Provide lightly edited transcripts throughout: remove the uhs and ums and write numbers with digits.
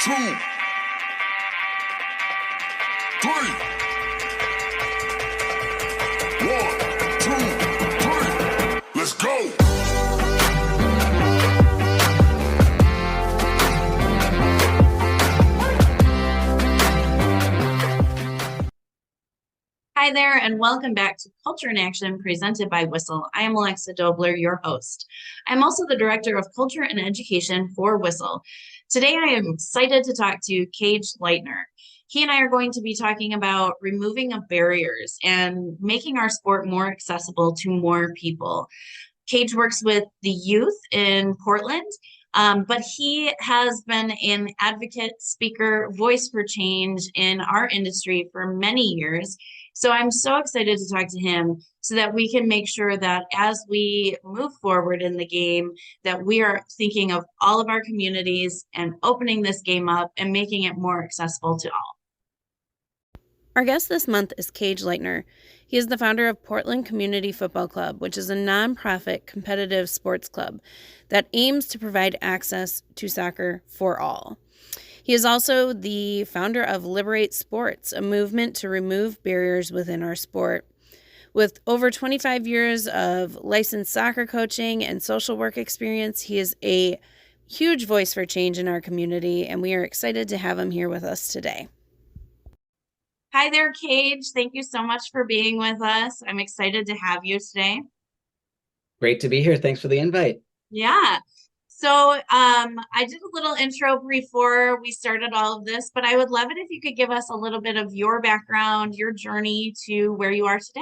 two, three. One, two, three. Let's go. Hi there, and welcome back to Culture in Action presented by Whistle. I am Alexa Dobler, your host. I'm also the Director of Culture and Education for Whistle. Today, I am excited to talk to Cage Leitner. He and I are going to be talking about removing of barriers and making our sport more accessible to more people. Cage works with the youth in Portland, but he has been an advocate, speaker, voice for change in our industry for many years. So I'm so excited to talk to him so that we can make sure that as we move forward in the game, that we are thinking of all of our communities and opening this game up and making it more accessible to all. Our guest this month is Cage Leitner. He is the founder of Portland Community Football Club, which is a nonprofit competitive sports club that aims to provide access to soccer for all. He is also the founder of Liberate Sports, a movement to remove barriers within our sport. With over 25 years of licensed soccer coaching and social work experience, he is a huge voice for change in our community, and we are excited to have him here with us today. Hi there, Cage. Thank you so much for being with us. I'm excited to have you today. Great to be here. Thanks for the invite. Yeah. So I did a little intro before we started all of this, but I would love it if you could give us a little bit of your background, your journey to where you are today.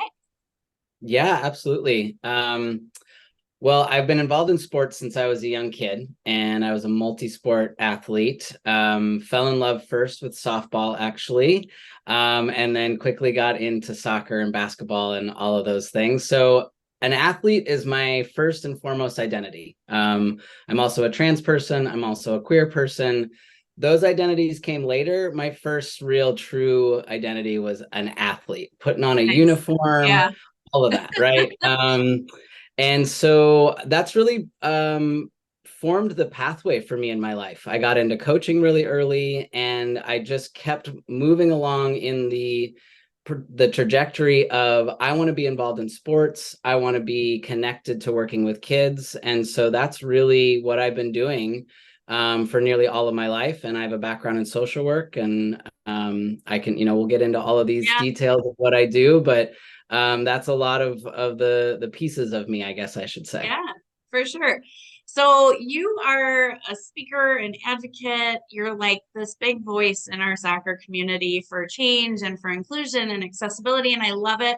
Yeah, absolutely. Well, I've been involved in sports since I was a young kid, and I was a multi-sport athlete. Fell in love first with softball, actually, and then quickly got into soccer and basketball and all of those things. So an athlete is my first and foremost identity. I'm also a trans person. I'm also a queer person. Those identities came later. My first real true identity was an athlete, putting on a uniform, Yeah. all of that, right? And so that's really formed the pathway for me in my life. I got into coaching really early, and I just kept moving along in the trajectory of I want to be involved in sports. I want to be connected to working with kids. And so that's really what I've been doing for nearly all of my life. And I have a background in social work, and I can, we'll get into all of these details of what I do, but that's a lot of the pieces of me, I guess I should say. Yeah, for sure. So you are a speaker, an advocate. You're like this big voice in our soccer community for change and for inclusion and accessibility, and I love it.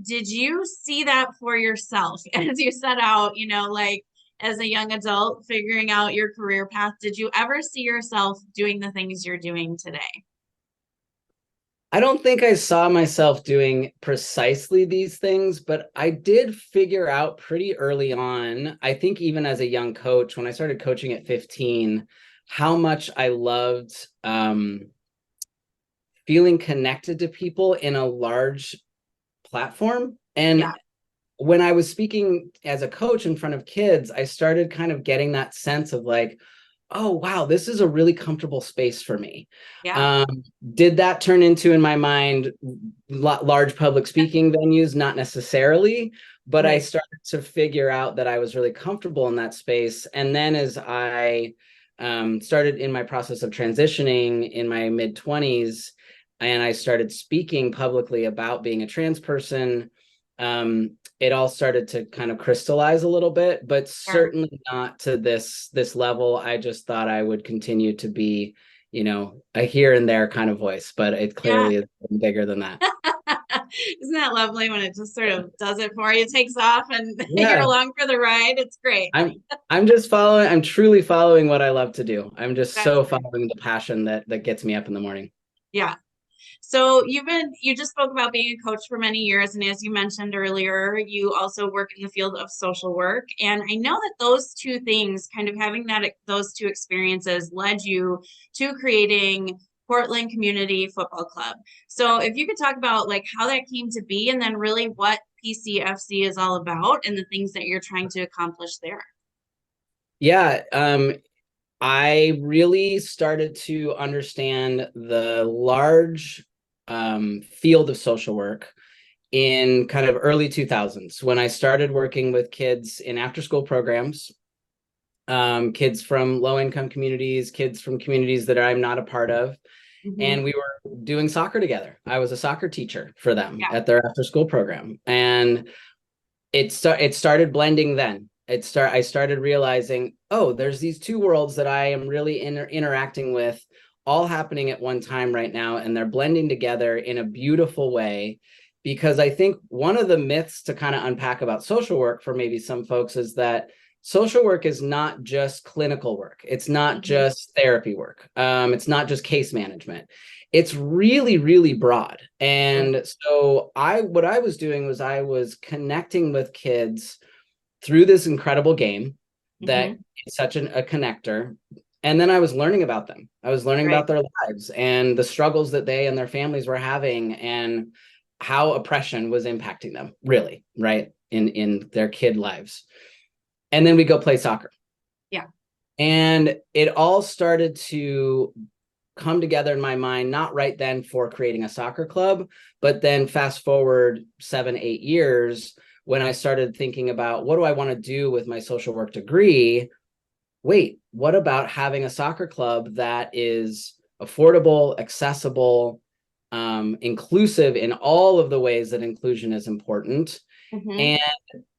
Did you see that for yourself as you set out, like as a young adult, figuring out your career path? Did you ever see yourself doing the things you're doing today? I don't think I saw myself doing precisely these things, but I did figure out pretty early on, I think even as a young coach, when I started coaching at 15, how much I loved feeling connected to people in a large platform. And when I was speaking as a coach in front of kids, I started kind of getting that sense of like, oh, wow, this is a really comfortable space for me. Yeah. Did that turn into, in my mind, large public speaking venues? Not necessarily, but I started to figure out that I was really comfortable in that space. And then as I started in my process of transitioning in my mid-20s, and I started speaking publicly about being a trans person, it all started to kind of crystallize a little bit, but certainly not to this level. I just thought I would continue to be, a here and there kind of voice, but it clearly is bigger than that. Isn't that lovely when it just sort of does it for you, takes off, and you're along for the ride? It's great. I'm truly following what I love to do. I'm just so following the passion that gets me up in the morning. Yeah. So you just spoke about being a coach for many years. And as you mentioned earlier, you also work in the field of social work. And I know that those two things, kind of having those two experiences led you to creating Portland Community Football Club. So if you could talk about like how that came to be and then really what PCFC is all about and the things that you're trying to accomplish there. Yeah. I really started to understand the large field of social work in kind of early 2000s when I started working with kids in after school programs, kids from low income communities, kids from communities that I'm not a part of. And we were doing soccer together. I was a soccer teacher for them at their after school program. And it started blending then. I started realizing, oh, there's these two worlds that I am really interacting with all happening at one time right now, and they're blending together in a beautiful way. Because I think one of the myths to kind of unpack about social work for maybe some folks is that social work is not just clinical work. It's not just therapy work. It's not just case management. It's really, really broad. And so what I was doing was I was connecting with kids through this incredible game that is such a connector. And then I was learning about them. I was learning about their lives and the struggles that they and their families were having and how oppression was impacting them, really, right, in their kid lives. And then we go play soccer. Yeah. And it all started to come together in my mind, not right then for creating a soccer club, but then fast forward 7-8 years when I started thinking about what do I want to do with my social work degree? Wait, what about having a soccer club that is affordable, accessible, inclusive in all of the ways that inclusion is important, and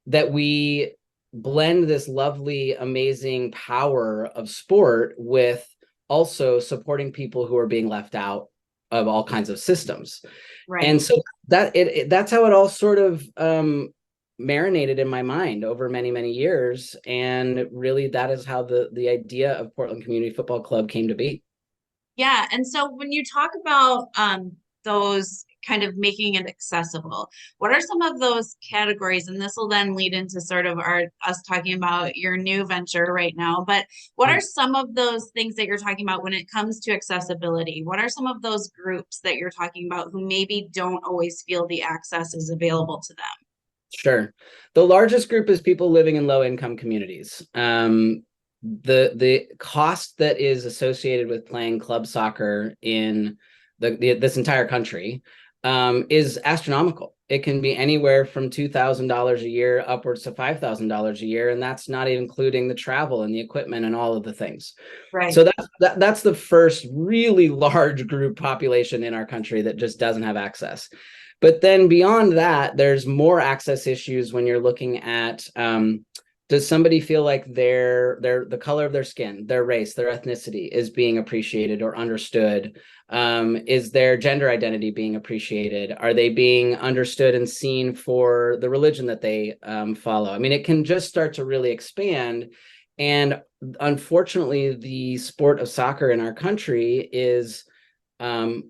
that we blend this lovely, amazing power of sport with also supporting people who are being left out of all kinds of systems. And so that's how it all sort of marinated in my mind over many, many years. And really that is how the idea of Portland Community Football Club came to be. Yeah. And so when you talk about those kind of making it accessible, what are some of those categories? And this will then lead into sort of us talking about your new venture right now. But what are some of those things that you're talking about when it comes to accessibility? What are some of those groups that you're talking about who maybe don't always feel the access is available to them? Sure. The largest group is people living in low income communities. The cost that is associated with playing club soccer in this entire country is astronomical. It can be anywhere from $2,000 a year upwards to $5,000 a year, and that's not even including the travel and the equipment and all of the things. So that's the first really large group population in our country that just doesn't have access. But then beyond that, there's more access issues when you're looking at does somebody feel like the color of their skin, their race, their ethnicity is being appreciated or understood? Is their gender identity being appreciated? Are they being understood and seen for the religion that they follow? I mean, it can just start to really expand. And unfortunately, the sport of soccer in our country is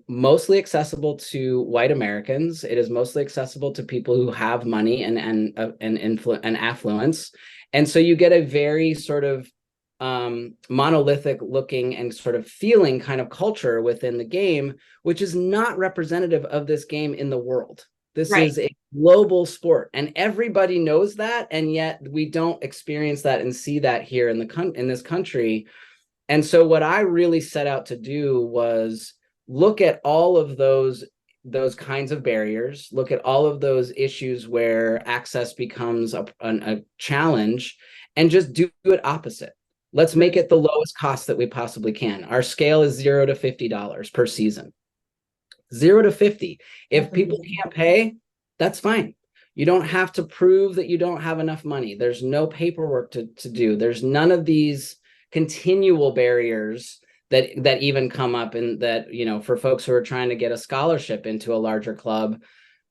mostly accessible to white Americans. It is mostly accessible to people who have money and affluence. And so you get a very sort of monolithic looking and sort of feeling kind of culture within the game, which is not representative of this game in the world. This is a global sport, and everybody knows that, and yet we don't experience that and see that here in this country. And so what I really set out to do was look at all of those kinds of barriers, look at all of those issues where access becomes a challenge, and just do it opposite. Let's make it the lowest cost that we possibly can. Our scale is $0 to $50 per season. 0 to 50. If people can't pay, that's fine. You don't have to prove that you don't have enough money. There's no paperwork to do. There's none of these continual barriers that even come up, and that, you know, for folks who are trying to get a scholarship into a larger club,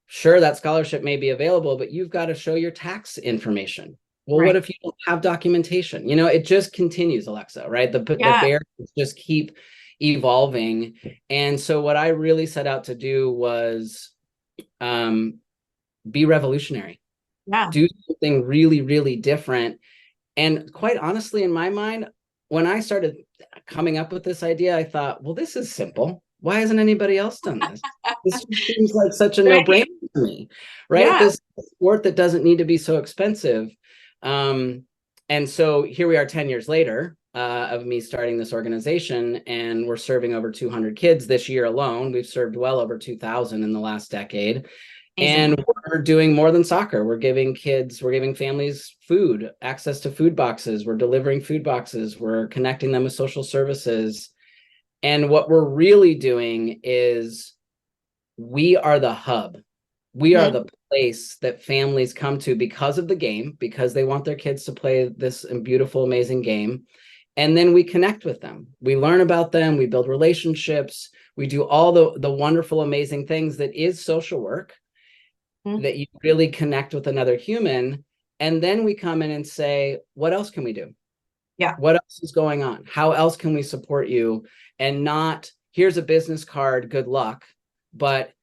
sure, that scholarship may be available, but you've got to show your tax information. Well, what if you don't have documentation? You know, it just continues, Alexa, right? The barriers just keep evolving. And so what I really set out to do was be revolutionary. Do something really, really different. And quite honestly, in my mind, when I started coming up with this idea, I thought, well, this is simple. Why hasn't anybody else done this? This seems like such a no-brainer to me, right? This sport that doesn't need to be so expensive. And so here we are 10 years later, of me starting this organization, and we're serving over 200 kids this year alone. We've served well over 2,000 in the last decade. Amazing. And we're doing more than soccer. We're giving families food, access to food boxes. We're delivering food boxes. We're connecting them with social services. And what we're really doing is we are the hub. We are the place that families come to because of the game, because they want their kids to play this beautiful, amazing game. And then we connect with them. We learn about them. We build relationships. We do all the wonderful, amazing things that is social work, that you really connect with another human. And then we come in and say, what else can we do? Yeah. What else is going on? How else can we support you? And not, here's a business card, good luck, but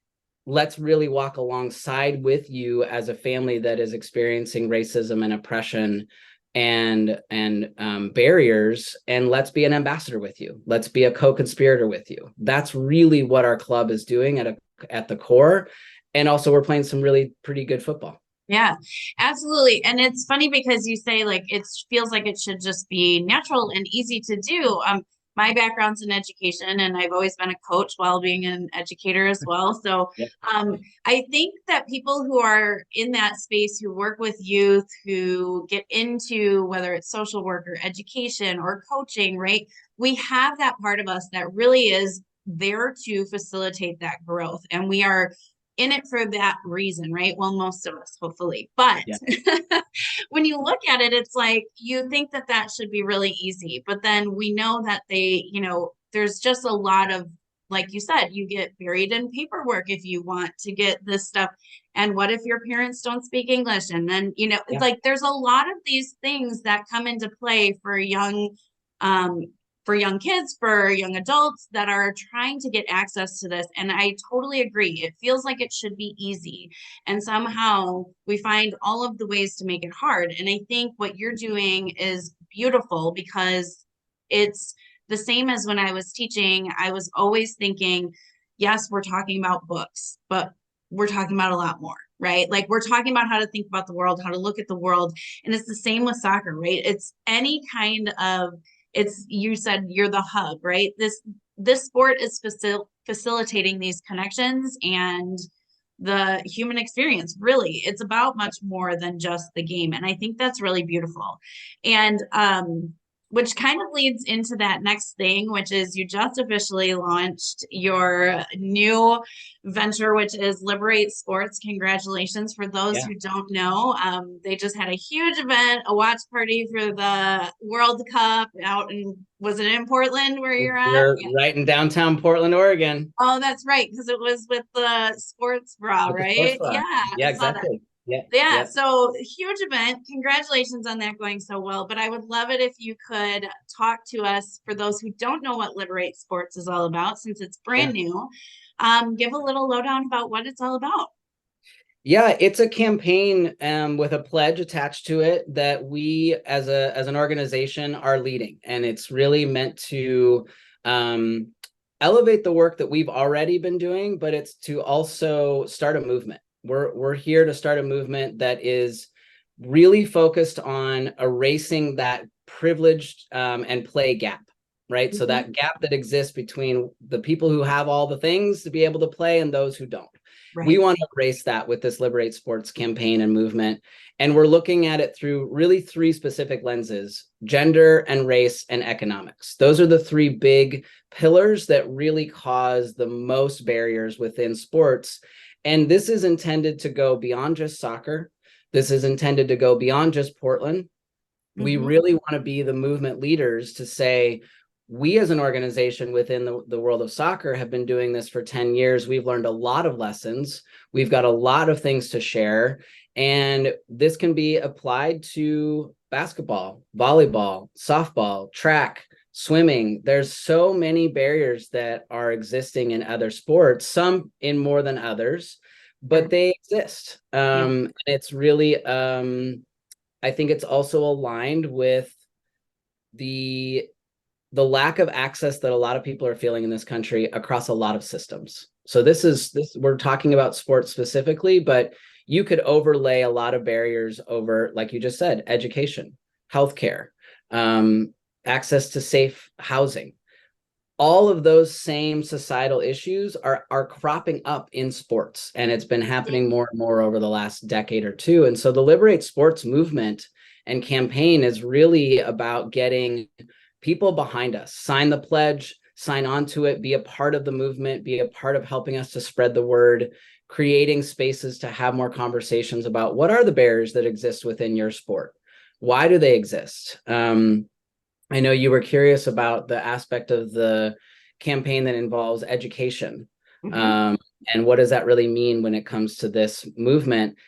let's really walk alongside with you as a family that is experiencing racism and oppression and barriers, and let's be an ambassador with you. Let's be a co-conspirator with you. That's really what our club is doing at the core. And also we're playing some really pretty good football. Yeah, absolutely. And it's funny because you say like it feels like it should just be natural and easy to do. My background's in education, and I've always been a coach while being an educator as well. So Yeah. I think that people who are in that space, who work with youth, who get into whether it's social work or education or coaching, right? We have that part of us that really is there to facilitate that growth. And we are in it for that reason, right? Well, most of us, hopefully. But yeah. When you look at it, it's like you think that that should be really easy. But then we know that there's just a lot of, like you said, you get buried in paperwork if you want to get this stuff. And what if your parents don't speak English? And then, yeah. Like there's a lot of these things that come into play for young kids, for young adults that are trying to get access to this. And I totally agree. It feels like it should be easy. And somehow we find all of the ways to make it hard. And I think what you're doing is beautiful, because it's the same as when I was teaching. I was always thinking, yes, we're talking about books, but we're talking about a lot more, right? Like we're talking about how to think about the world, how to look at the world. And it's the same with soccer, right? It's any kind of, you said you're the hub, right? This sport is facilitating these connections and the human experience. Really, it's about much more than just the game. And I think that's really beautiful. And which kind of leads into that next thing, which is you just officially launched your new venture, which is Liberate Sports. Congratulations. For those who don't know, they just had a huge event, a watch party for the World Cup out in, was it in Portland where you're at? We're right in downtown Portland, Oregon. Oh, that's right, because it was with the sports bra, right? Sports bra. Yeah. Yeah, exactly. Yeah. So huge event. Congratulations on that going so well. But I would love it if you could talk to us, for those who don't know what Liberate Sports is all about, since it's brand new. Give a little lowdown about what it's all about. Yeah, it's a campaign with a pledge attached to it that we as an organization are leading. And it's really meant to elevate the work that we've already been doing, but it's to also start a movement. We're here to start a movement that is really focused on erasing that privileged and play gap, right? So that gap that exists between the people who have all the things to be able to play and those who don't. Right. We want to erase that with this Liberate Sports campaign and movement. And we're looking at it through really 3 specific lenses: gender and race and economics. Those are the 3 big pillars that really cause the most barriers within sports. And this is intended to go beyond just soccer. This is intended to go beyond just Portland. We really want to be the movement leaders to say, we as an organization within the world of soccer have been doing this for 10 years. We've learned a lot of lessons. We've got a lot of things to share. And this can be applied to basketball, volleyball, softball, track, swimming. There's so many barriers that are existing in other sports, some in more than others, but they exist. And it's really, I think it's also aligned with the lack of access that a lot of people are feeling in this country across a lot of systems. So we're talking about sports specifically, but you could overlay a lot of barriers over, like you just said, education, healthcare, access to safe housing. All of those same societal issues are cropping up in sports, and it's been happening more and more over the last decade or two. And so the Liberate Sports movement and campaign is really about getting people behind us, sign the pledge, sign on to it, be a part of the movement, be a part of helping us to spread the word, creating spaces to have more conversations about what are the barriers that exist within your sport? Why do they exist? I know you were curious about the aspect of the campaign that involves education. And what does that really mean when it comes to this movement?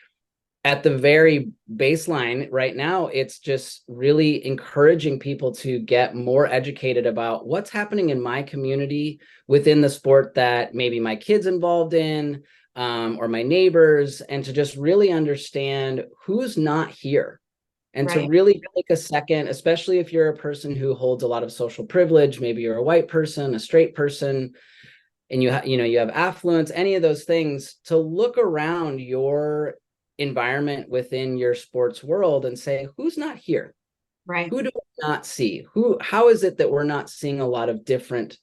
At the very baseline right now, it's just really encouraging people to get more educated about what's happening in my community within the sport that maybe my kid's involved in, or my neighbors, and to just really understand who's not here. And to really take a second, especially if you're a person who holds a lot of social privilege, maybe you're a white person, a straight person, and you have affluence, any of those things, to look around your environment within your sports world and say, who's not here? Right. Who do we not see? How is it that we're not seeing a lot of different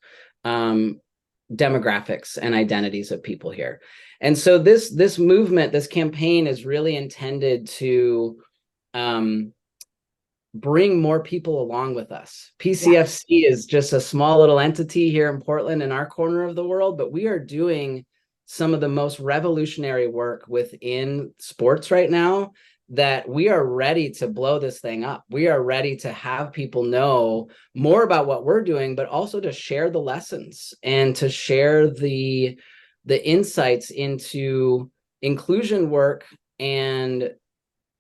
demographics and identities of people here? And so this movement, this campaign is really intended to bring more people along with us. PCFC is just a small little entity here in Portland in our corner of the world, but we are doing some of the most revolutionary work within sports right now, that we are ready to blow this thing up. We are ready to have people know more about what we're doing, but also to share the lessons and to share the insights into inclusion work and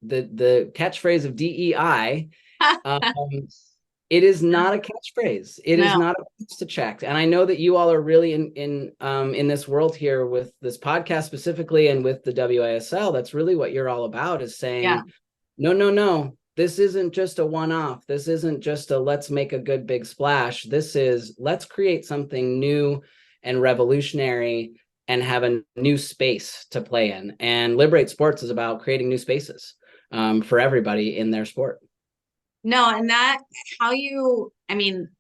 the catchphrase of DEI. It is not a catchphrase. It is not a box to check. And I know that you all are really in this world here with this podcast specifically, and with the WISL. That's really what you're all about, is saying, no, this isn't just a one-off. This isn't just a let's make a good big splash. This is let's create something new and revolutionary and have a new space to play in. And Liberate Sports is about creating new spaces for everybody in their sport. No, and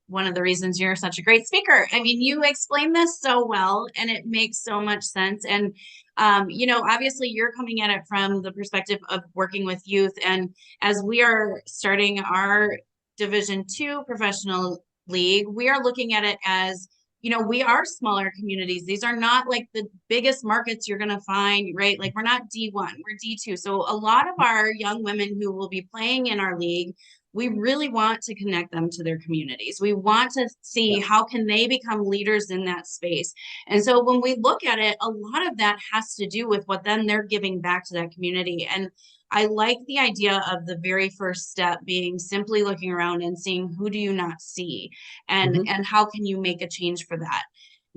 one of the reasons you're such a great speaker, you explain this so well, and it makes so much sense. And, obviously you're coming at it from the perspective of working with youth. And as we are starting our Division II professional league, we are looking at it as, we are smaller communities. These are not like the biggest markets you're going to find, right? Like, we're not D1, we're D2. So a lot of our young women who will be playing in our league, we really want to connect them to their communities. We want to see how can they become leaders in that space. And so when we look at it, a lot of that has to do with what then they're giving back to that community. And I like the idea of the very first step being simply looking around and seeing, who do you not see, and how can you make a change for that.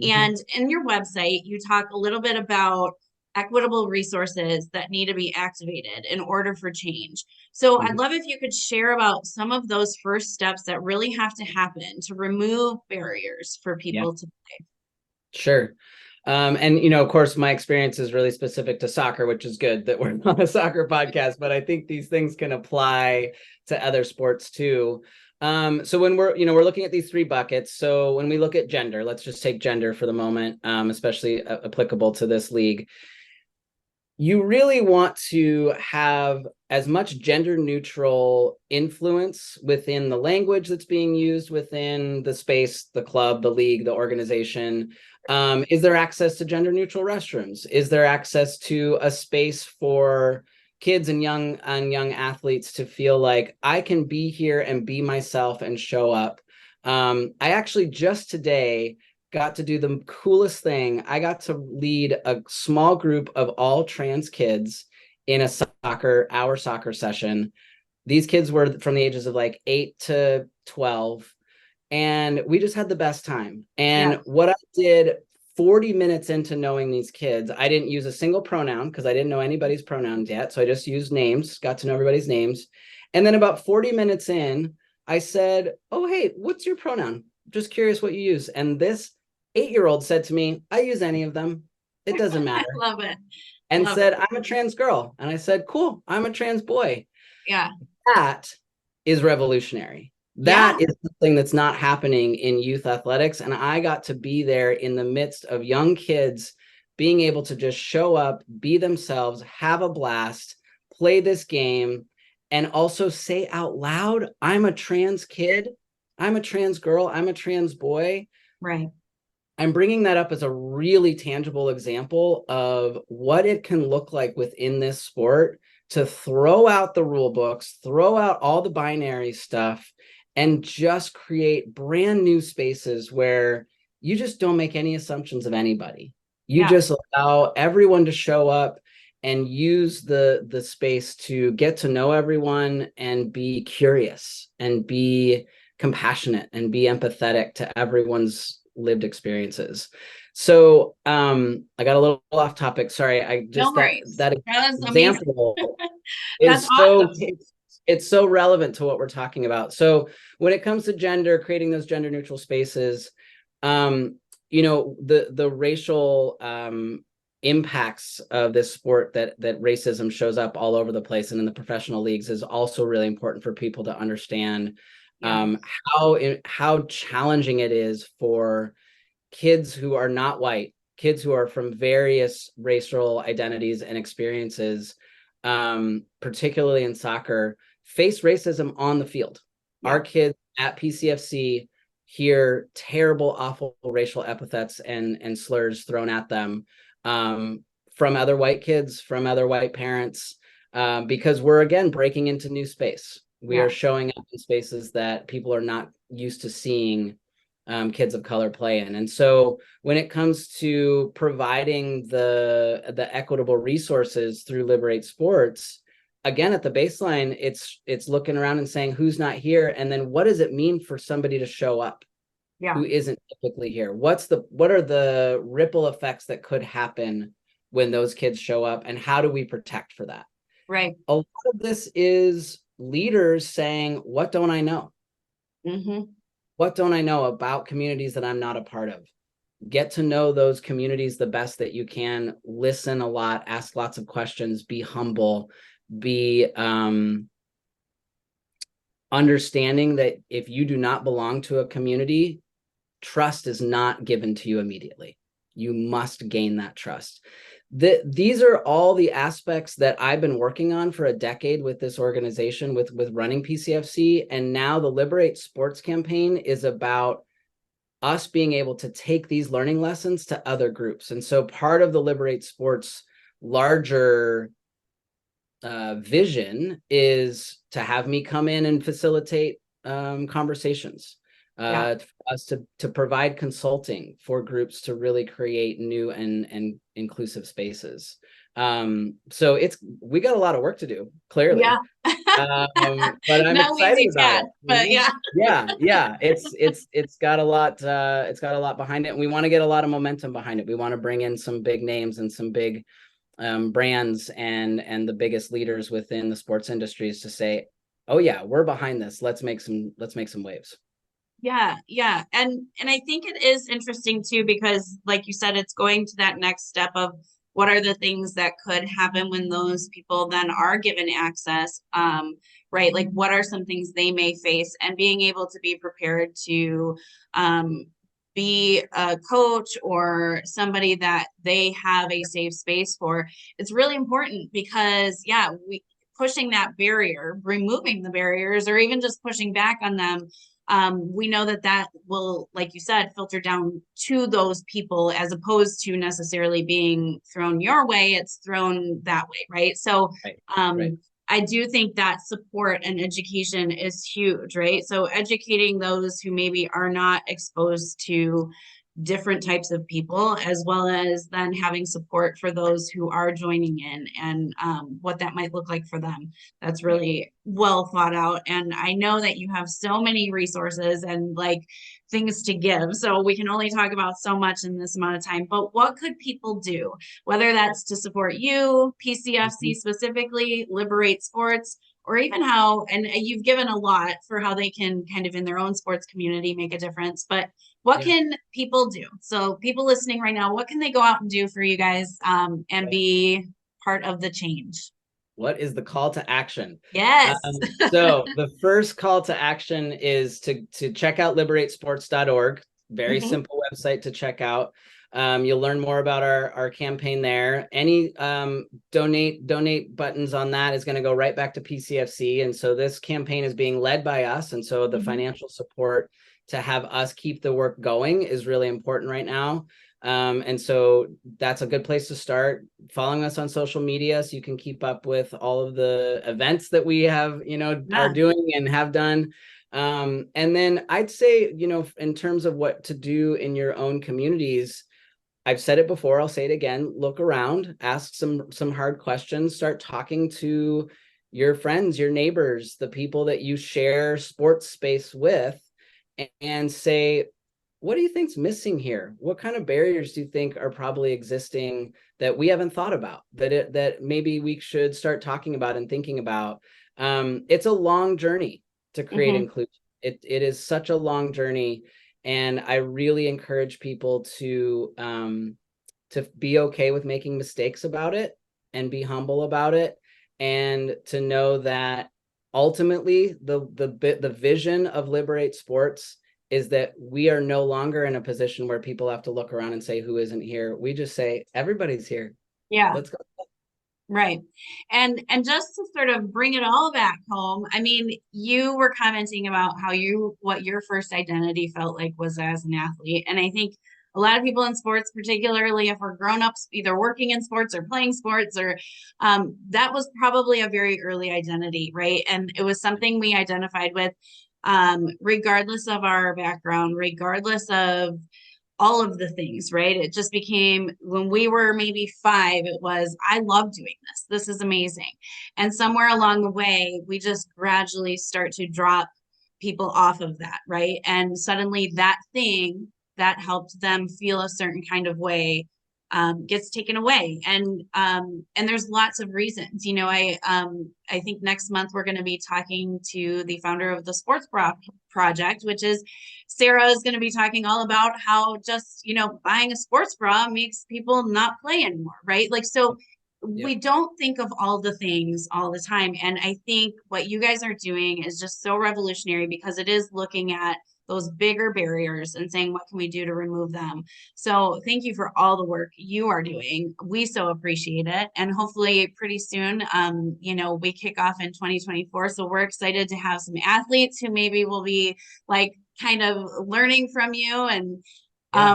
And in your website, you talk a little bit about equitable resources that need to be activated in order for change. So I'd love if you could share about some of those first steps that really have to happen to remove barriers for people to play. Sure. And, of course, my experience is really specific to soccer, which is good that we're not a soccer podcast, but I think these things can apply to other sports too. So when we're looking at these three buckets, so when we look at gender, let's just take gender for the moment, especially applicable to this league. You really want to have as much gender neutral influence within the language that's being used within the space, the club, the league, the organization. Is there access to gender neutral restrooms? Is there access to a space for kids and young athletes to feel like I can be here and be myself and show up? I actually just today got to do the coolest thing. I got to lead a small group of all trans kids in our soccer session. These kids were from the ages of like 8 to 12. And we just had the best time. And what I did 40 minutes into knowing these kids, I didn't use a single pronoun because I didn't know anybody's pronouns yet. So I just used names, got to know everybody's names. And then about 40 minutes in, I said, oh, hey, what's your pronoun? Just curious what you use. And this 8-year-old said to me, I use any of them. It doesn't matter. I love it. And said, I'm a trans girl. And I said, cool, I'm a trans boy. Yeah. That is revolutionary. Yeah, That is something that's not happening in youth athletics. And I got to be there in the midst of young kids being able to just show up, be themselves, have a blast, play this game, and also say out loud, I'm a trans kid, I'm a trans girl, I'm a trans boy. right. I'm bringing that up as a really tangible example of what it can look like within this sport to throw out the rule books, throw out all the binary stuff, and just create brand new spaces where you just don't make any assumptions of anybody. You Yeah, just allow everyone to show up and use the space to get to know everyone and be curious and be compassionate and be empathetic to everyone's lived experiences. So I got a little off topic. Sorry. I no just worries. that That was amazing. example That's is so awesome. it's so relevant to what we're talking about. So when it comes to gender, creating those gender neutral spaces, you know, the racial impacts of this sport that racism shows up all over the place and in the professional leagues is also really important for people to understand Yeah, how challenging it is for kids who are not white, kids who are from various racial identities and experiences, particularly in soccer, face racism on the field. yeah, Our kids at PCFC hear terrible, awful racial epithets and slurs thrown at them from other white kids, from other white parents, because we're again breaking into new space. We yeah, are showing up in spaces that people are not used to seeing kids of color play in. And so when it comes to providing the equitable resources through Liberate Sports, again, at the baseline, it's looking around and saying who's not here, and then what does it mean for somebody to show up yeah, who isn't typically here? What are the ripple effects that could happen when those kids show up, and how do we protect for that? right. A lot of this is leaders saying, what don't I know? Mm-hmm. What don't I know about communities that I'm not a part of? Get to know those communities the best that you can. Listen a lot, ask lots of questions, be humble, be understanding that if you do not belong to a community, trust is not given to you immediately. You must gain that trust. These are all the aspects that I've been working on for a decade with this organization, with running PCFC. And now the Liberate Sports campaign is about us being able to take these learning lessons to other groups. And so part of the Liberate Sports larger vision is to have me come in and facilitate conversations, Yeah, for us to provide consulting for groups to really create new and inclusive spaces. So we got a lot of work to do, yeah. clearly. But I'm No excited easy about task, it. but yeah, Yeah. It's got a lot, it's got a lot behind it. And we want to get a lot of momentum behind it. We want to bring in some big names and some big brands and the biggest leaders within the sports industries to say, oh yeah, we're behind this. Let's make some waves. yeah, yeah. And I think it is interesting too, because like you said, it's going to that next step of what are the things that could happen when those people then are given access, right? Like what are some things they may face, and being able to be prepared to be a coach or somebody that they have a safe space for. It's really important because yeah, we pushing that barrier, removing the barriers, or even just pushing back on them, we know that that will, like you said, filter down to those people as opposed to necessarily being thrown your way. It's thrown that way, right? So Right. Right. um, I do think that support and education is huge, right? So educating those who maybe are not exposed to different types of people, as well as then having support for those who are joining in, and what that might look like for them. That's Right. really well thought out. And I know that you have so many resources and like things to give. So we can only talk about so much in this amount of time. But what could people do, whether that's to support you, PCFC Mhm. specifically, Liberate Sports, or even how, and you've given a lot for how they can kind of in their own sports community make a difference, but what Yeah. can people do? So people listening right now, what can they go out and do for you guys and Right. be part of the change? what is the call to action? Yes. So the first call to action is to check out liberatesports.org. Very simple website to check out. You'll learn more about our campaign there. Any donate buttons on that is going to go right back to PCFC. And so this campaign is being led by us. And so the financial support to have us keep the work going is really important right now. And so that's a good place to start. Following us on social media so you can keep up with all of the events that we have, are doing and have done. And then I'd say, in terms of what to do in your own communities, I've said it before, I'll say it again, look around, ask some hard questions, start talking to your friends, your neighbors, the people that you share sports space with, and say, what do you think's missing here? What kind of barriers do you think are probably existing that we haven't thought about, that maybe we should start talking about and thinking about? It's a long journey to create inclusion. It is such a long journey. And I really encourage people to be okay with making mistakes about it and be humble about it, and to know that ultimately the vision of Liberate Sports is that we are no longer in a position where people have to look around and say, who isn't here? We just say, everybody's here. Yeah. Let's go. Right. And just to sort of bring it all back home, I mean, you were commenting about what your first identity felt like was as an athlete. And I think a lot of people in sports, particularly if we're grown-ups, either working in sports or playing sports, or that was probably a very early identity, right? And it was something we identified with, regardless of our background, regardless of all of the things, right? It just became, when we were maybe 5, it was, I love doing this. This is amazing. And somewhere along the way, we just gradually start to drop people off of that, right? And suddenly that thing that helped them feel a certain kind of way gets taken away. And there's lots of reasons. I think next month we're going to be talking to the founder of the Sports Bra Project, which is Sarah is going to be talking all about how just, buying a sports bra makes people not play anymore, right? Like, so we don't think of all the things all the time. And I think what you guys are doing is just so revolutionary, because it is looking at those bigger barriers and saying, what can we do to remove them? So thank you for all the work you are doing. We so appreciate it. And hopefully pretty soon, we kick off in 2024. So we're excited to have some athletes who maybe will be like kind of learning from you and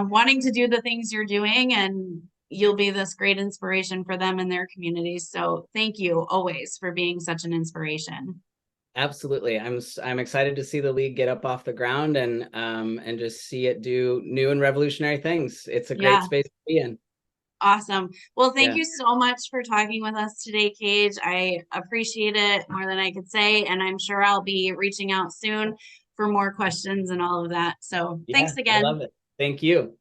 wanting to do the things you're doing, and you'll be this great inspiration for them and their communities. So thank you always for being such an inspiration. Absolutely. I'm excited to see the league get up off the ground and just see it do new and revolutionary things. It's a great space to be in. Awesome. Well, thank you so much for talking with us today, Cage. I appreciate it more than I could say, and I'm sure I'll be reaching out soon for more questions and all of that. So thanks again. I love it. Thank you.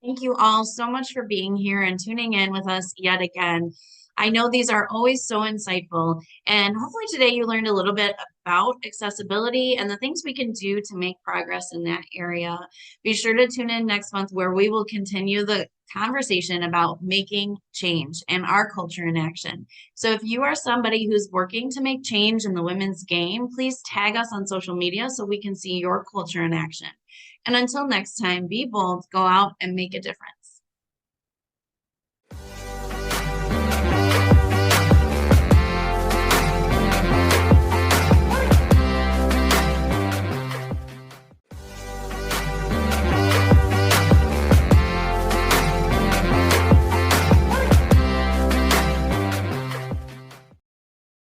Thank you all so much for being here and tuning in with us yet again. I know these are always so insightful, and hopefully today you learned a little bit about accessibility and the things we can do to make progress in that area. Be sure to tune in next month, where we will continue the conversation about making change and our culture in action. So if you are somebody who's working to make change in the women's game, please tag us on social media so we can see your culture in action. And until next time, be bold, go out and make a difference.